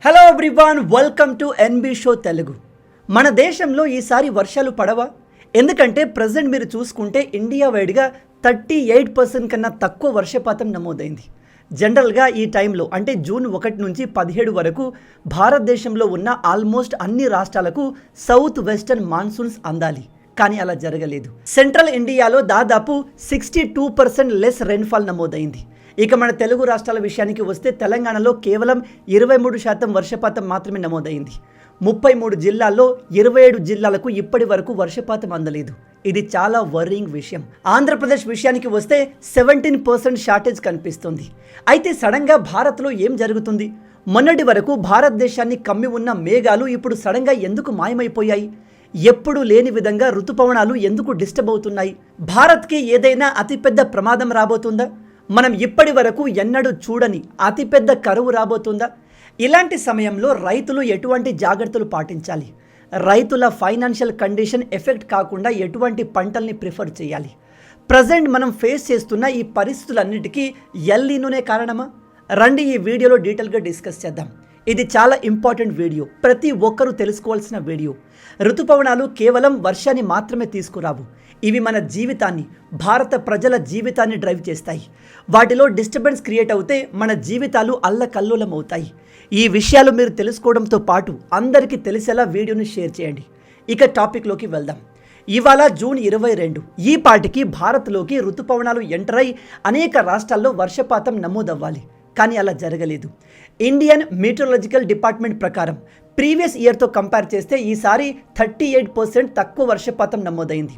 Hello everyone, welcome to NB show Telugu. మన దేశంలో ఈసారి వర్షాలు పడవా? ఎందుకంటే ప్రజెంట్ మీరు చూసుకుంటే ఇండియా వైడ్గా 38% కన్నా తక్కువ వర్షపాతం నమోదైంది. జనరల్గా ఈ టైంలో అంటే జూన్ 1 నుంచి 17 వరకు భారతదేశంలో ఉన్న ఆల్మోస్ట్ అన్ని రాష్ట్రాలకు సౌత్ వెస్టర్న్ మాన్సూన్స్ అందాలి. కానీ అలా జరగలేదు. సెంట్రల్ ఇండియాలో దాదాపు 62% లెస్ రెయిన్ఫాల్ నమోదైంది. ఇక మన తెలుగు రాష్ట్రాల విషయానికి వస్తే తెలంగాణలో కేవలం 23% వర్షపాతం మాత్రమే నమోదైంది. 33 జిల్లాల్లో 27 జిల్లాలకు ఇప్పటి వరకు వర్షపాతం అందలేదు. ఇది చాలా వర్రింగ్ విషయం. ఆంధ్రప్రదేశ్ విషయానికి వస్తే 17% షార్టేజ్ కనిపిస్తుంది. అయితే సడన్గా భారత్లో ఏం జరుగుతుంది? మొన్నటి వరకు భారతదేశాన్ని కమ్మి ఉన్న మేఘాలు ఇప్పుడు సడన్గా ఎందుకు మాయమైపోయాయి? ఎప్పుడు లేని విధంగా ఋతుపవనాలు ఎందుకు డిస్టర్బ్ అవుతున్నాయి? భారత్కి ఏదైనా అతిపెద్ద ప్రమాదం రాబోతుందా? మనం ఇప్పటి వరకు ఎన్నడూ చూడని అతిపెద్ద కరువు రాబోతుందా? ఇలాంటి సమయంలో రైతులు ఎటువంటి జాగ్రత్తలు పాటించాలి? రైతుల ఫైనాన్షియల్ కండిషన్ ఎఫెక్ట్ కాకుండా ఎటువంటి పంటల్ని ప్రిఫర్ చేయాలి? ప్రజెంట్ మనం ఫేస్ చేస్తున్న ఈ పరిస్థితులన్నిటికీ ఎల్ నినోనే కారణమా? రండి ఈ వీడియోలో డీటెయిల్గా డిస్కస్ చేద్దాం. ఇది చాలా ఇంపార్టెంట్ వీడియో, ప్రతి ఒక్కరూ తెలుసుకోవాల్సిన వీడియో. ఋతుపవనాలు కేవలం వర్షాన్ని మాత్రమే తీసుకురావు. ఇవి మన జీవితాన్ని, భారత ప్రజల జీవితాన్ని డ్రైవ్ చేస్తాయి. వాటిలో డిస్టర్బెన్స్ క్రియేట్ అవుతే మన జీవితాలు అల్లకల్లోలం అవుతాయి. ఈ విషయాలు మీరు తెలుసుకోవడంతో పాటు అందరికీ తెలిసేలా వీడియోని షేర్ చేయండి. ఇక టాపిక్లోకి వెళ్దాం. ఇవాళ జూన్ 22. ఈ పాటికి భారత్లోకి ఋతుపవనాలు ఎంటర్ అయి అనేక రాష్ట్రాల్లో వర్షపాతం నమోదవ్వాలి. కానీ అలా జరగలేదు. ఇండియన్ మెటీరియలాజికల్ డిపార్ట్మెంట్ ప్రకారం ప్రీవియస్ ఇయర్తో కంపేర్ చేస్తే ఈసారి 38% తక్కువ వర్షపాతం నమోదైంది.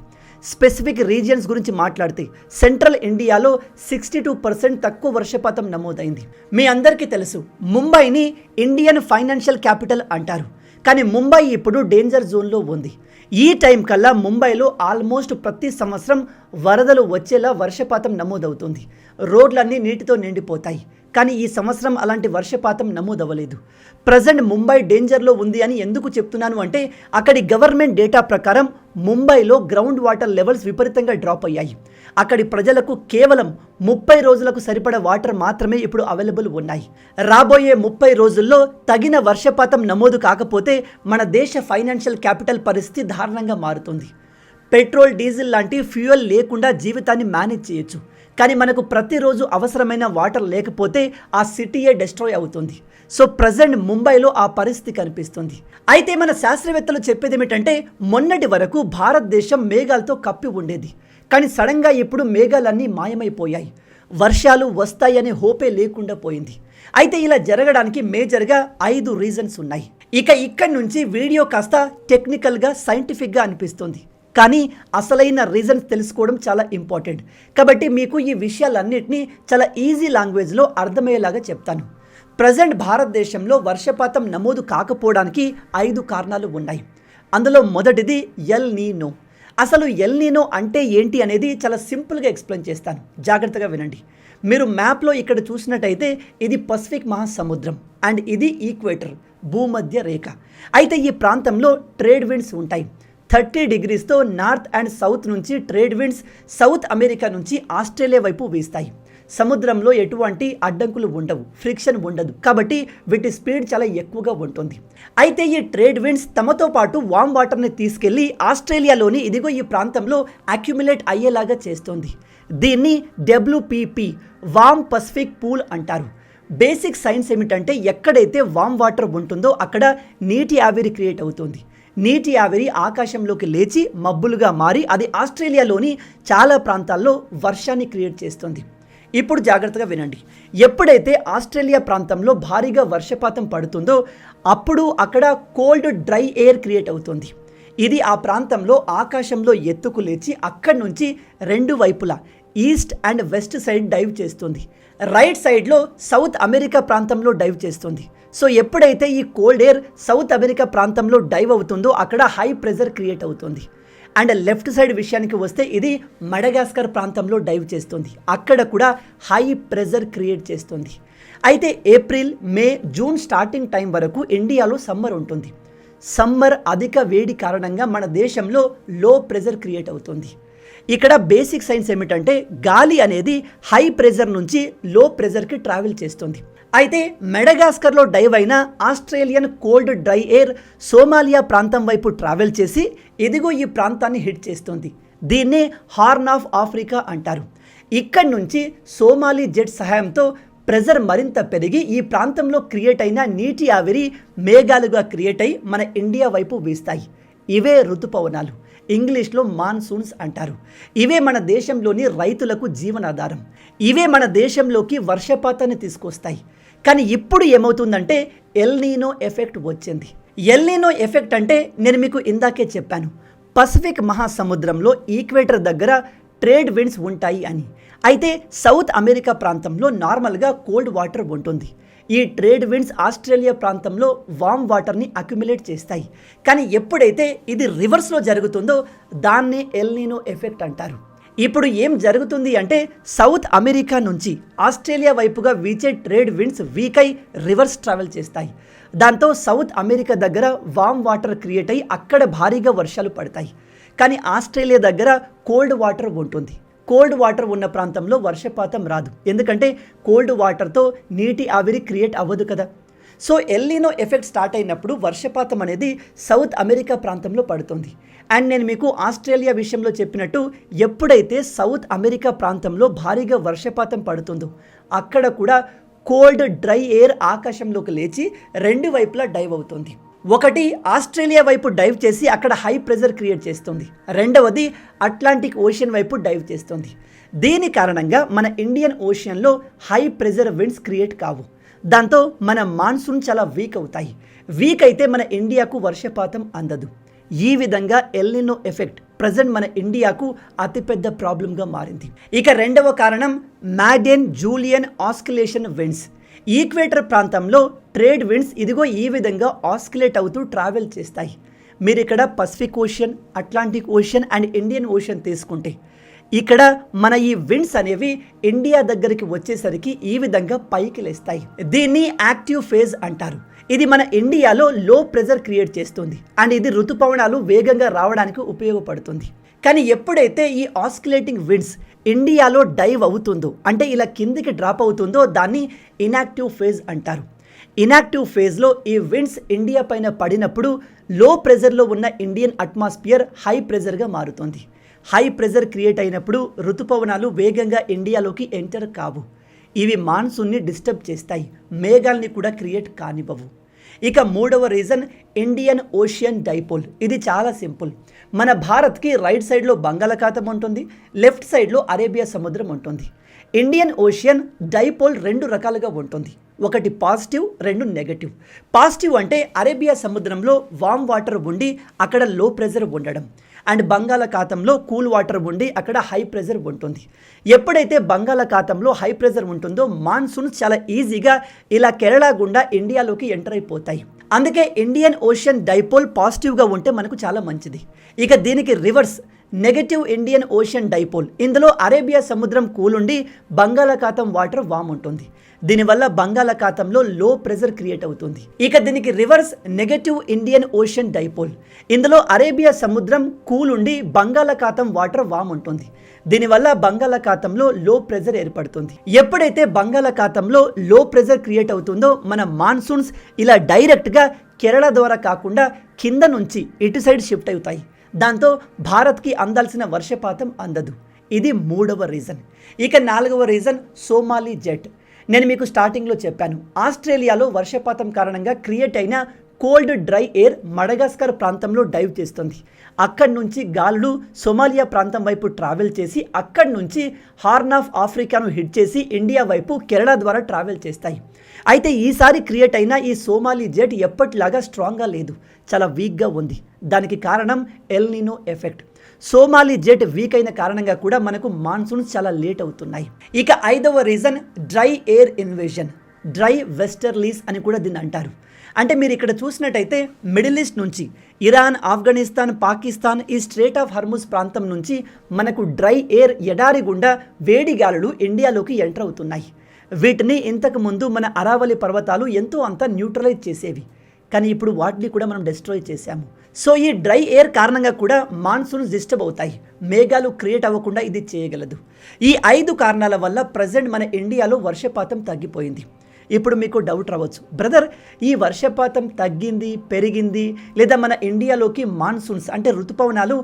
స్పెసిఫిక్ రీజియన్స్ గురించి మాట్లాడితే సెంట్రల్ ఇండియాలో 62% తక్కువ వర్షపాతం నమోదైంది. మీ అందరికీ తెలుసు, ముంబైని ఇండియన్ ఫైనాన్షియల్ క్యాపిటల్ అంటారు. కానీ ముంబై ఇప్పుడు డేంజర్ జోన్లో ఉంది. ఈ టైం కల్లా ముంబైలో ఆల్మోస్ట్ ప్రతి సంవత్సరం వరదలు వచ్చేలా వర్షపాతం నమోదవుతుంది. రోడ్లన్నీ నీటితో నిండిపోతాయి. కానీ ఈ సంవత్సరం అలాంటి వర్షపాతం నమోదవ్వలేదు. ప్రజెంట్ ముంబై డేంజర్లో ఉంది అని ఎందుకు చెప్తున్నాను అంటే అక్కడి గవర్నమెంట్ డేటా ప్రకారం ముంబైలో గ్రౌండ్ వాటర్ లెవెల్స్ విపరీతంగా డ్రాప్ అయ్యాయి. అక్కడి ప్రజలకు కేవలం 30 రోజులకు సరిపడ వాటర్ మాత్రమే ఇప్పుడు అవైలబుల్ ఉన్నాయి. రాబోయే 30 రోజుల్లో తగిన వర్షపాతం నమోదు కాకపోతే మన దేశ ఫైనాన్షియల్ క్యాపిటల్ పరిస్థితి దారుణంగా మారుతుంది. పెట్రోల్, డీజిల్ లాంటి ఫ్యూయల్ లేకుండా జీవితాన్ని మేనేజ్ చేయొచ్చు. కానీ మనకు ప్రతిరోజు అవసరమైన వాటర్ లేకపోతే ఆ సిటీయే డిస్ట్రాయ్ అవుతుంది. సో ప్రజెంట్ ముంబైలో ఆ పరిస్థితి కనిపిస్తుంది. అయితే మన శాస్త్రవేత్తలు చెప్పేది ఏమిటంటే మొన్నటి వరకు భారతదేశం మేఘాలతో కప్పి ఉండేది. కానీ సడన్గా ఇప్పుడు మేఘాలన్నీ మాయమైపోయాయి. వర్షాలు వస్తాయనే హోపే లేకుండా పోయింది. అయితే ఇలా జరగడానికి మేజర్గా 5 రీజన్స్ ఉన్నాయి. ఇక్కడి నుంచి వీడియో కాస్త టెక్నికల్గా, సైంటిఫిక్గా అనిపిస్తుంది. కానీ అసలైన రీజన్స్ తెలుసుకోవడం చాలా ఇంపార్టెంట్. కాబట్టి మీకు ఈ విషయాలన్నింటినీ చాలా ఈజీ లాంగ్వేజ్లో అర్థమయ్యేలాగా చెప్తాను. ప్రజెంట్ భారతదేశంలో వర్షపాతం నమోదు కాకపోవడానికి 5 కారణాలు ఉన్నాయి. అందులో మొదటిది ఎల్ నీనో. అసలు ఎల్ నీనో అంటే ఏంటి అనేది చాలా సింపుల్గా ఎక్స్ప్లెయిన్ చేస్తాను, జాగ్రత్తగా వినండి. మీరు మ్యాప్లో ఇక్కడ చూసినట్టయితే ఇది పసిఫిక్ మహాసముద్రం అండ్ ఇది ఈక్వేటర్, భూమధ్య రేఖ. అయితే ఈ ప్రాంతంలో ట్రేడ్ విండ్స్ ఉంటాయి. 30 degreesతో నార్త్ అండ్ సౌత్ నుంచి ట్రేడ్ విండ్స్ సౌత్ అమెరికా నుంచి ఆస్ట్రేలియా వైపు వీస్తాయి. సముద్రంలో ఎటువంటి అడ్డంకులు ఉండవు, ఫ్రిక్షన్ ఉండదు. కాబట్టి వీటి స్పీడ్ చాలా ఎక్కువగా ఉంటుంది. అయితే ఈ ట్రేడ్ విండ్స్ తమతో పాటు వామ్ వాటర్ని తీసుకెళ్లి ఆస్ట్రేలియాలోని ఇదిగో ఈ ప్రాంతంలో అక్యుములేట్ అయ్యేలాగా చేస్తుంది. దీన్ని WPP, వామ్ పసిఫిక్ పూల్ అంటారు. బేసిక్ సైన్స్ ఏమిటంటే ఎక్కడైతే వామ్ వాటర్ ఉంటుందో అక్కడ నీటి ఆవిరి క్రియేట్ అవుతుంది. నీటి ఆవిరి ఆకాశంలోకి లేచి మబ్బులుగా మారి అది ఆస్ట్రేలియాలోని చాలా ప్రాంతాల్లో వర్షాన్ని క్రియేట్ చేస్తుంది. ఇప్పుడు జాగ్రత్తగా వినండి. ఎప్పుడైతే ఆస్ట్రేలియా ప్రాంతంలో భారీగా వర్షపాతం పడుతుందో అప్పుడు అక్కడ కోల్డ్, డ్రై ఎయిర్ క్రియేట్ అవుతుంది. ఇది ఆ ప్రాంతంలో ఆకాశంలో ఎత్తుకు లేచి అక్కడి నుంచి 2 వైపులా east and west side dive చేస్తుంది. రైట్ సైడ్లో సౌత్ అమెరికా ప్రాంతంలో డైవ్ చేస్తుంది. సో ఎప్పుడైతే ఈ కోల్డ్ ఎయిర్ సౌత్ అమెరికా ప్రాంతంలో డైవ్ అవుతుందో అక్కడ హై ప్రెజర్ క్రియేట్ అవుతుంది. అండ్ లెఫ్ట్ సైడ్ విషయానికి వస్తే ఇది మడగాస్కర్ ప్రాంతంలో డైవ్ చేస్తుంది. అక్కడ కూడా హై ప్రెజర్ క్రియేట్ చేస్తుంది. అయితే ఏప్రిల్, మే, జూన్ స్టార్టింగ్ టైం వరకు ఇండియాలో సమ్మర్ ఉంటుంది. సమ్మర్ అధిక వేడి కారణంగా మన దేశంలో లో ప్రెజర్ క్రియేట్ అవుతుంది. ఇక్కడ బేసిక్ సైన్స్ ఏమిటంటే గాలి అనేది హై ప్రెజర్ నుంచి లో ప్రెజర్కి ట్రావెల్ చేస్తుంది. అయితే మెడగాస్కర్లో డైవ్ అయిన Australian cold dry air Somalia ప్రాంతం వైపు ట్రావెల్ చేసి ఇదిగో ఈ ప్రాంతాన్ని హిట్ చేస్తుంది. దీన్నే హార్న్ ఆఫ్ ఆఫ్రికా అంటారు. ఇక్కడి నుంచి సోమాలి జెట్ సహాయంతో ప్రెజర్ మరింత పెరిగి ఈ ప్రాంతంలో క్రియేట్ అయిన నీటి ఆవిరి మేఘాలుగా క్రియేట్ అయి మన ఇండియా వైపు వీస్తాయి. ఇవే ఋతుపవనాలు, ఇంగ్లీష్లో మాన్సూన్స్ అంటారు. ఇవే మన దేశంలోని రైతులకు జీవనాధారం. ఇవే మన దేశంలోకి వర్షపాతాన్ని తీసుకొస్తాయి. కానీ ఇప్పుడు ఏమవుతుందంటే ఎల్ నీనో ఎఫెక్ట్ వచ్చింది. ఎల్ నీనో ఎఫెక్ట్ అంటే నేను మీకు ఇందాకే చెప్పాను, పసిఫిక్ మహాసముద్రంలో ఈక్వేటర్ దగ్గర ట్రేడ్ విండ్స్ ఉంటాయి అని. అయితే సౌత్ అమెరికా ప్రాంతంలో నార్మల్గా కోల్డ్ వాటర్ ఉంటుంది. ఈ ట్రేడ్ విండ్స్ ఆస్ట్రేలియా ప్రాంతంలో వామ్ వాటర్ని అక్యుములేట్ చేస్తాయి. కానీ ఎప్పుడైతే ఇది రివర్స్లో జరుగుతుందో దాన్నే ఎల్ నీనో ఎఫెక్ట్ అంటారు. ఇప్పుడు ఏం జరుగుతుంది అంటే సౌత్ అమెరికా నుంచి ఆస్ట్రేలియా వైపుగా వీచే ట్రేడ్ విండ్స్ వీక్ అయి రివర్స్ ట్రావెల్ చేస్తాయి. దాంతో సౌత్ అమెరికా దగ్గర వామ్ వాటర్ క్రియేట్ అయ్యి అక్కడ భారీగా వర్షాలు పడతాయి. కానీ ఆస్ట్రేలియా దగ్గర కోల్డ్ వాటర్ ఉంటుంది. కోల్డ్ వాటర్ ఉన్న ప్రాంతంలో వర్షపాతం రాదు, ఎందుకంటే కోల్డ్ వాటర్తో నీటి ఆవిరి క్రియేట్ అవ్వదు కదా. సో ఎల్ నీనో ఎఫెక్ట్ స్టార్ట్ అయినప్పుడు వర్షపాతం అనేది సౌత్ అమెరికా ప్రాంతంలో పడుతుంది. అండ్ నేను మీకు ఆస్ట్రేలియా విషయంలో చెప్పినట్టు ఎప్పుడైతే సౌత్ అమెరికా ప్రాంతంలో భారీగా వర్షపాతం పడుతుందో అక్కడ కూడా కోల్డ్ డ్రై ఎయిర్ ఆకాశంలోకి లేచి రెండు వైపులా డైవ్ అవుతుంది. ఒకటి ఆస్ట్రేలియా వైపు డైవ్ చేసి అక్కడ హై ప్రెజర్ క్రియేట్ చేస్తుంది. రెండవది అట్లాంటిక్ ఓషన్ వైపు డైవ్ చేస్తుంది. దీని కారణంగా మన ఇండియన్ ఓషన్లో హై ప్రెజర్ విండ్స్ క్రియేట్ కావు. దాంతో మన మాన్సూన్ చాలా వీక్ అవుతాయి. వీక్ అయితే మన ఇండియాకు వర్షపాతం అందదు. ఈ విధంగా ఎల్ నీనో ఎఫెక్ట్ ప్రజెంట్ మన ఇండియాకు అతిపెద్ద ప్రాబ్లంగా మారింది. ఇక రెండవ కారణం madden Julian oscillation winds. Equator ప్రాంతంలో ట్రేడ్ విండ్స్ ఇదిగో ఈ విధంగా ఆస్కిలేట్ అవుతూ ట్రావెల్ చేస్తాయి. మీరు ఇక్కడ Pacific ocean, Atlantic ocean and Indian ocean తీసుకుంటే ఇక్కడ మన ఈ విండ్స్ అనేవి ఇండియా దగ్గరికి వచ్చేసరికి ఈ విధంగా పైకి లేస్తాయి. దీన్ని యాక్టివ్ ఫేజ్ అంటారు. ఇది మన ఇండియాలో లో ప్రెజర్ క్రియేట్ చేస్తుంది అండ్ ఇది ఋతుపవనాలు వేగంగా రావడానికి ఉపయోగపడుతుంది. కానీ ఎప్పుడైతే ఈ ఆస్కిలేటింగ్ విండ్స్ ఇండియాలో డైవ్ అవుతుందో, అంటే ఇలా కిందికి డ్రాప్ అవుతుందో దాన్ని ఇనాక్టివ్ ఫేజ్ అంటారు. ఇనాక్టివ్ ఫేజ్లో ఈ విండ్స్ ఇండియా పైన పడినప్పుడు లో ప్రెజర్లో ఉన్న ఇండియన్ అట్మాస్ఫియర్ హై ప్రెజర్గా మారుతుంది. హై ప్రెజర్ క్రియేట్ అయినప్పుడు ఋతుపవనాలు వేగంగా ఇండియాలోకి ఎంటర్ కావు. ఇవి మాన్సూన్ని డిస్టర్బ్ చేస్తాయి, మేఘాల్ని కూడా క్రియేట్ కానివ్వవు. ఇక మూడవ రీజన్ ఇండియన్ ఓషియన్ డైపోల్. ఇది చాలా సింపుల్. మన భారత్కి రైట్ సైడ్లో బంగాళాఖాతం ఉంటుంది, లెఫ్ట్ సైడ్లో అరేబియా సముద్రం ఉంటుంది. ఇండియన్ ఓషియన్ డైపోల్ రెండు రకాలుగా ఉంటుంది. ఒకటి పాజిటివ్, రెండు నెగటివ్. పాజిటివ్ అంటే అరేబియా సముద్రంలో వామ్ వాటర్ ఉండి అక్కడ లో ప్రెజర్ ఉండడం, అండ్ బంగాళాఖాతంలో కూల్ వాటర్ ఉండి అక్కడ హై ప్రెజర్ ఉంటుంది. ఎప్పుడైతే బంగాళాఖాతంలో హై ప్రెజర్ ఉంటుందో మాన్సూన్స్ చాలా ఈజీగా ఇలా కేరళ గుండా ఇండియాలోకి ఎంటర్ అయిపోతాయి. అందుకే ఇండియన్ ఓషన్ డైపోల్ పాజిటివ్గా ఉంటే మనకు చాలా మంచిది. ఇక దీనికి reverse negative Indian ocean dipole. ఇందులో అరేబియా సముద్రం కూల్ ఉండి బంగాళాఖాతం వాటర్ వామ్ ఉంటుంది. దీనివల్ల బంగాళాఖాతంలో లో ప్రెజర్ క్రియేట్ అవుతుంది. ఇక దీనికి reverse negative Indian ocean dipole. ఇందులో అరేబియా సముద్రం కూల్ ఉండి బంగాళాఖాతం వాటర్ వామ్ ఉంటుంది. దీనివల్ల బంగాళాఖాతంలో లో ప్రెజర్ ఏర్పడుతుంది. ఎప్పుడైతే బంగాళాఖాతంలో లో ప్రెజర్ క్రియేట్ అవుతుందో మన మాన్సూన్స్ ఇలా డైరెక్ట్గా కేరళ ద్వారా కాకుండా కింద నుంచి ఇటు సైడ్ షిఫ్ట్ అవుతాయి. దాంతో భారత్కి అందాల్సిన వర్షపాతం అందదు. ఇది మూడవ రీజన్. ఇక నాలుగవ రీజన్ సోమాలి జెట్. నేను మీకు స్టార్టింగ్లో చెప్పాను, ఆస్ట్రేలియాలో వర్షపాతం కారణంగా క్రియేట్ అయిన కోల్డ్ డ్రై ఎయిర్ మడగాస్కర్ ప్రాంతంలో డైవ్ చేస్తుంది. అక్కడి నుంచి గాలులు సోమాలియా ప్రాంతం వైపు ట్రావెల్ చేసి అక్కడి నుంచి హార్న్ ఆఫ్ ఆఫ్రికాను హిట్ చేసి ఇండియా వైపు కేరళ ద్వారా ట్రావెల్ చేస్తాయి. అయితే ఈసారి క్రియేట్ అయిన ఈ సోమాలి జెట్ ఎప్పటిలాగా స్ట్రాంగ్గా లేదు, చాలా వీక్గా ఉంది. దానికి కారణం L నీనో effect. Somali jet week అయిన కారణంగా కూడా మనకు మాన్సూన్స్ చాలా లేట్ అవుతున్నాయి. ఇక ఐదవ reason dry air invasion, dry westerlies అని కూడా దీన్ని అంటారు. అంటే మీరు ఇక్కడ చూసినట్టయితే మిడిల్ ఈస్ట్ నుంచి ఇరాన్, ఆఫ్ఘనిస్తాన్, పాకిస్తాన్ ఈ స్ట్రేట్ ఆఫ్ హర్ముజ్ ప్రాంతం నుంచి మనకు డ్రై ఎయిర్ ఎడారి గుండా వేడి గాలులు ఇండియాలోకి ఎంటర్ అవుతున్నాయి. వీటిని ఇంతకుముందు మన అరావలి పర్వతాలు ఎంతో అంత న్యూట్రలైజ్ చేసేవి. కానీ ఇప్పుడు వాటిని కూడా మనం డిస్ట్రాయ్ చేశాము. సో ఈ డ్రై ఎయిర్ కారణంగా కూడా మాన్సూన్స్ డిస్టర్బ్ అవుతాయి, మేఘాలు క్రియేట్ అవ్వకుండా ఇది చేయగలదు. ఈ 5 కారణాల వల్ల ప్రజెంట్ మన ఇండియాలో వర్షపాతం తగ్గిపోయింది. ఇప్పుడు మీకు డౌట్ రావచ్చు, బ్రదర్ ఈ వర్షపాతం తగ్గింది పెరిగింది లేదా మన ఇండియాలోకి మాన్సూన్స్ అంటే ఋతుపవనాలు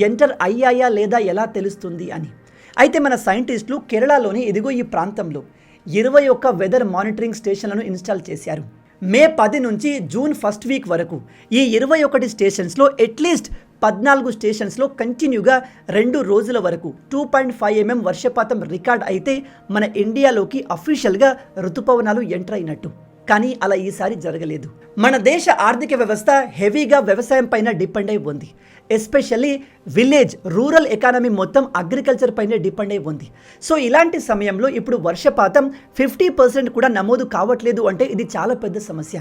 ఎంటర్ అయ్యాయా లేదా ఎలా తెలుస్తుంది అని. అయితే మన సైంటిస్టులు కేరళలోని ఇదిగో ఈ ప్రాంతంలో 21 వెదర్ మానిటరింగ్ స్టేషన్లను ఇన్స్టాల్ చేశారు. మే 10 నుంచి జూన్ ఫస్ట్ వీక్ వరకు ఈ 21 స్టేషన్స్లో అట్లీస్ట్ 14 స్టేషన్స్లో కంటిన్యూగా 2 రోజుల వరకు 2.5 mm వర్షపాతం రికార్డ్ అయితే మన ఇండియాలోకి అఫీషియల్గా ఋతుపవనాలు ఎంటర్ అయినట్టు. కానీ అలా ఈసారి జరగలేదు. మన దేశ ఆర్థిక వ్యవస్థ హెవీగా వ్యవసాయం పైన డిపెండ్ అయి ఉంది. ఎస్పెషల్లీ విలేజ్ రూరల్ ఎకానమీ మొత్తం అగ్రికల్చర్ పైనే డిపెండ్ అయి ఉంది. సో ఇలాంటి సమయంలో ఇప్పుడు వర్షపాతం 50% కూడా నమోదు కావట్లేదు అంటే ఇది చాలా పెద్ద సమస్య.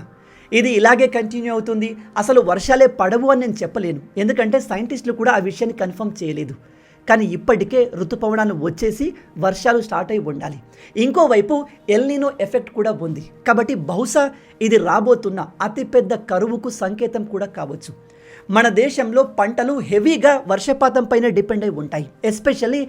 ఇది ఇలాగే కంటిన్యూ అవుతుంది, అసలు వర్షాలే పడవు అని నేను చెప్పలేను, ఎందుకంటే సైంటిస్టులు కూడా ఆ విషయాన్ని కన్ఫర్మ్ చేయలేదు. కానీ ఇప్పటికే ఋతుపవనాలు వచ్చేసి వర్షాలు స్టార్ట్ అయి ఉండాలి. ఇంకోవైపు ఎల్నినో ఎఫెక్ట్ కూడా ఉంది, కాబట్టి బహుశా ఇది రాబోతున్న అతిపెద్ద కరువుకు సంకేతం కూడా కావచ్చు. మన దేశంలో పంటలు హెవీగా వర్షపాతం పైన డిపెండ్ అయి ఉంటాయి. Especially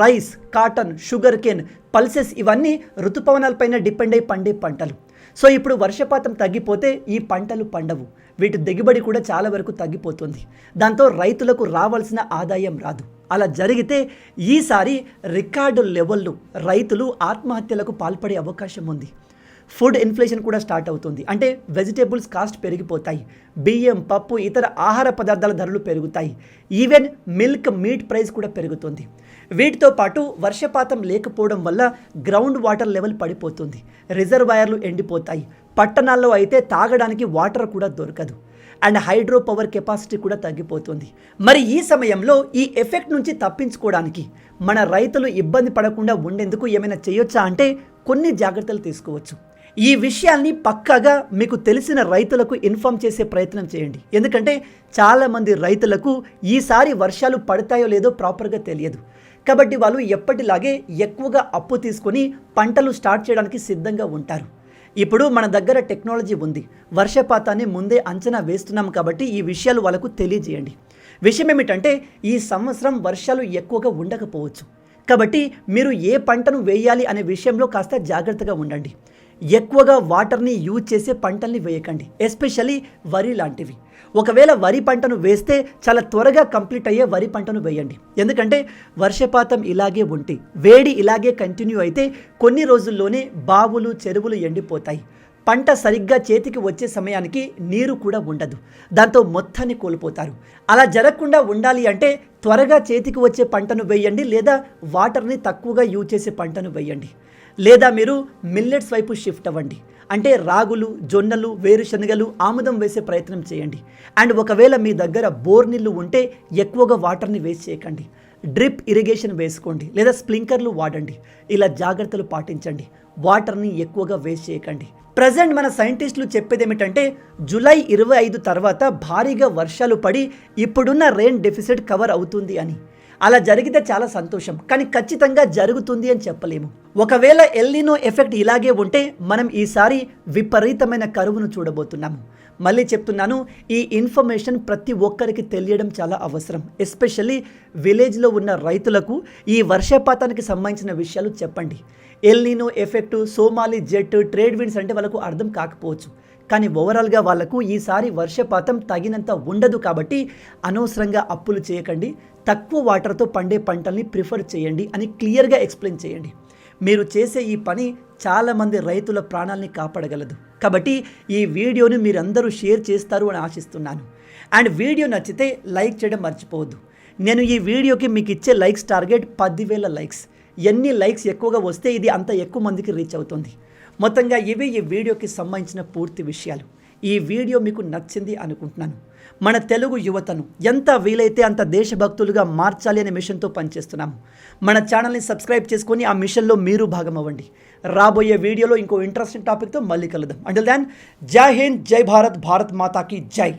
rice, cotton, sugar cane, pulses ఇవన్నీ ఋతుపవనాలపైన డిపెండ్ అయి పండే పంటలు. సో ఇప్పుడు వర్షపాతం తగ్గిపోతే ఈ పంటలు పండవు, వీటి దిగుబడి కూడా చాలా వరకు తగ్గిపోతుంది. దాంతో రైతులకు రావాల్సిన ఆదాయం రాదు. అలా జరిగితే ఈసారి రికార్డు లెవెల్లో రైతులు ఆత్మహత్యలకు పాల్పడే అవకాశం ఉంది. ఫుడ్ ఇన్ఫ్లేషన్ కూడా స్టార్ట్ అవుతుంది, అంటే వెజిటేబుల్స్ కాస్ట్ పెరిగిపోతాయి, బియ్యం, పప్పు, ఇతర ఆహార పదార్థాల ధరలు పెరుగుతాయి, ఈవెన్ మిల్క్, మీట్ ప్రైస్ కూడా పెరుగుతుంది. వీటితో పాటు వర్షపాతం లేకపోవడం వల్ల గ్రౌండ్ వాటర్ లెవెల్ పడిపోతుంది, రిజర్వాయర్లు ఎండిపోతాయి, పట్టణాల్లో అయితే తాగడానికి వాటర్ కూడా దొరకదు, అండ్ హైడ్రో పవర్ కెపాసిటీ కూడా తగ్గిపోతుంది. మరి ఈ సమయంలో ఈ ఎఫెక్ట్ నుంచి తప్పించుకోవడానికి మన రైతులు ఇబ్బంది పడకుండా ఉండేందుకు ఏమైనా చేయొచ్చా అంటే కొన్ని జాగ్రత్తలు తీసుకోవచ్చు. ఈ విషయాల్ని పక్కాగా మీకు తెలిసిన రైతులకు ఇన్ఫార్మ్ చేసే ప్రయత్నం చేయండి, ఎందుకంటే చాలామంది రైతులకు ఈసారి వర్షాలు పడతాయో లేదో ప్రాపర్గా తెలియదు. కాబట్టి వాళ్ళు ఎప్పటిలాగే ఎక్కువగా అప్పు తీసుకొని పంటలు స్టార్ట్ చేయడానికి సిద్ధంగా ఉంటారు. ఇప్పుడు మన దగ్గర టెక్నాలజీ ఉంది, వర్షపాతాన్ని ముందే అంచనా వేస్తున్నాం, కాబట్టి ఈ విషయాలు వాళ్ళకు తెలియజేయండి. విషయం ఏమిటంటే ఈ సంవత్సరం వర్షాలు ఎక్కువగా ఉండకపోవచ్చు, కాబట్టి మీరు ఏ పంటను వేయాలి అనే విషయంలో కాస్త జాగ్రత్తగా ఉండండి. ఎక్కువగా వాటర్ని యూజ్ చేసే పంటల్ని వేయకండి, ఎస్పెషల్లీ వరి లాంటివి. ఒకవేళ వరి పంటను వేస్తే చాలా త్వరగా కంప్లీట్ అయ్యే వరి పంటను వేయండి, ఎందుకంటే వర్షపాతం ఇలాగే ఉంటే, వేడి ఇలాగే కంటిన్యూ అయితే కొన్ని రోజుల్లోనే బావులు, చెరువులు ఎండిపోతాయి. పంట సరిగ్గా చేతికి వచ్చే సమయానికి నీరు కూడా ఉండదు, దాంతో మొత్తాన్ని కోల్పోతారు. అలా జరగకుండా ఉండాలి అంటే త్వరగా చేతికి వచ్చే పంటను వేయండి, లేదా వాటర్ని తక్కువగా యూజ్ చేసే పంటను వేయండి. లేదా మీరు మిల్లెట్స్ వైపు షిఫ్ట్ అవ్వండి, అంటే రాగులు, జొన్నలు, వేరుశనగలు, ఆముదం వేసే ప్రయత్నం చేయండి. అండ్ ఒకవేళ మీ దగ్గర బోర్ నీళ్ళు ఉంటే ఎక్కువగా వాటర్ని వేస్ట్ చేయకండి, డ్రిప్ ఇరిగేషన్ వేసుకోండి, లేదా స్ప్రింక్లర్లు వాడండి. ఇలా జాగ్రత్తలు పాటించండి, వాటర్ని ఎక్కువగా వేస్ట్ చేయకండి. ప్రజెంట్ మన సైంటిస్టులు చెప్పేది ఏమిటంటే జూలై 25 తర్వాత భారీగా వర్షాలు పడి ఇప్పుడున్న రెయిన్ డెఫిసిట్ కవర్ అవుతుంది అని. అలా జరిగితే చాలా సంతోషం, కానీ ఖచ్చితంగా జరుగుతుంది అని చెప్పలేము. ఒకవేళ ఎల్నినో ఎఫెక్ట్ ఇలాగే ఉంటే మనం ఈసారి విపరీతమైన కరువును చూడబోతున్నాము. మళ్ళీ చెప్తున్నాను, ఈ ఇన్ఫర్మేషన్ ప్రతి ఒక్కరికి తెలియడం చాలా అవసరం. ఎస్పెషల్లీ విలేజ్లో ఉన్న రైతులకు ఈ వర్షపాతానికి సంబంధించిన విషయాలు చెప్పండి. El Niño effect, Somali jet, trade winds అంటే వాళ్ళకు అర్థం కాకపోవచ్చు, కానీ ఓవరాల్గా వాళ్లకు ఈసారి వర్షపాతం తగినంత ఉండదు. కాబట్టి అనవసరంగా అప్పులు చేయకండి, తక్కువ వాటర్తో పండే పంటల్ని ప్రిఫర్ చేయండి అని క్లియర్గా ఎక్స్ప్లెయిన్ చేయండి. మీరు చేసే ఈ పని చాలామంది రైతుల ప్రాణాలని కాపాడగలదు. కాబట్టి ఈ వీడియోని మీరందరూ షేర్ చేస్తారు అని ఆశిస్తున్నాను. అండ్ వీడియో నచ్చితే లైక్ చేయడం మర్చిపోవద్దు. నేను ఈ వీడియోకి మీకు ఇచ్చే లైక్స్ టార్గెట్ 10,000 లైక్స్. ఎన్ని లైక్స్ ఎక్కువగా వస్తే ఇది అంత ఎక్కువ మందికి రీచ్ అవుతుంది. మొత్తంగా ఇవి ఈ వీడియోకి సంబంధించిన పూర్తి విషయాలు. ఈ వీడియో మీకు నచ్చింది అనుకుంటున్నాను. మన తెలుగు యువతను ఎంత వీలైతే అంత దేశభక్తులుగా మార్చాలి అనే మిషన్తో పనిచేస్తున్నాము. మన ఛానల్ని సబ్స్క్రైబ్ చేసుకొని ఆ మిషన్లో మీరు భాగం అవ్వండి. రాబోయే వీడియోలో ఇంకో ఇంట్రెస్టింగ్ టాపిక్తో మళ్ళీ కలుద్దాం. అంటిల్ దెన్, జై హింద్, జై భారత్, భారత్ మాతాకి జై.